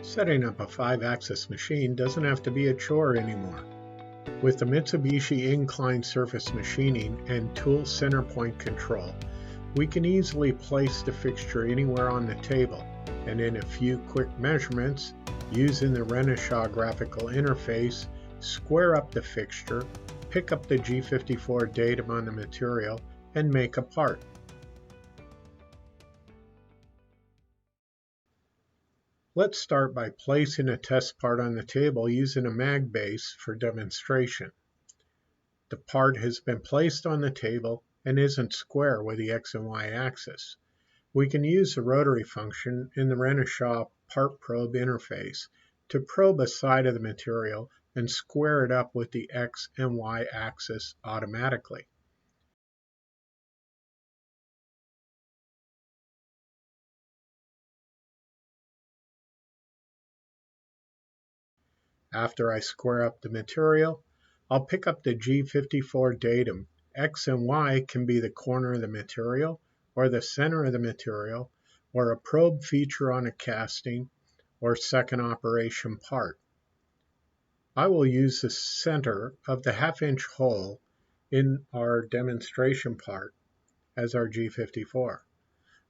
Setting up a 5-axis machine doesn't have to be a chore anymore. With the Mitsubishi Incline Surface Machining and tool center point control, we can easily place the fixture anywhere on the table, and in a few quick measurements, using the Renishaw graphical interface, square up the fixture, pick up the G54 datum on the material, and make a part. Let's start by placing a test part on the table using a mag base for demonstration. The part has been placed on the table and isn't square with the X and Y axis. We can use the rotary function in the Renishaw part probe interface to probe a side of the material and square it up with the X and Y axis automatically. After I square up the material, I'll pick up the G54 datum. X and Y can be the corner of the material, or the center of the material, or a probe feature on a casting, or second operation part. I will use the center of the half-inch hole in our demonstration part as our G54.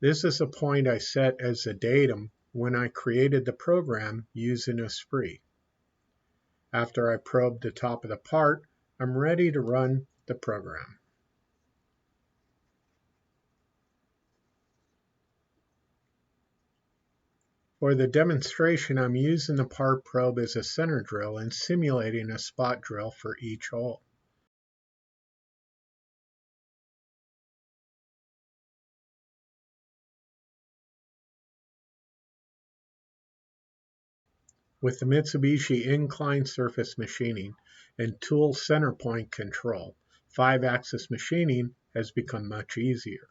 This is the point I set as the datum when I created the program using Esprit. After I probe the top of the part, I'm ready to run the program. For the demonstration, I'm using the part probe as a center drill and simulating a spot drill for each hole. With the Mitsubishi Incline Surface Machining and tool center point control, 5-axis machining has become much easier.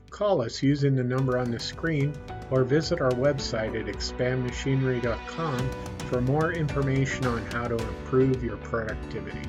Call us using the number on the screen or visit our website at expandmachinery.com for more information on how to improve your productivity.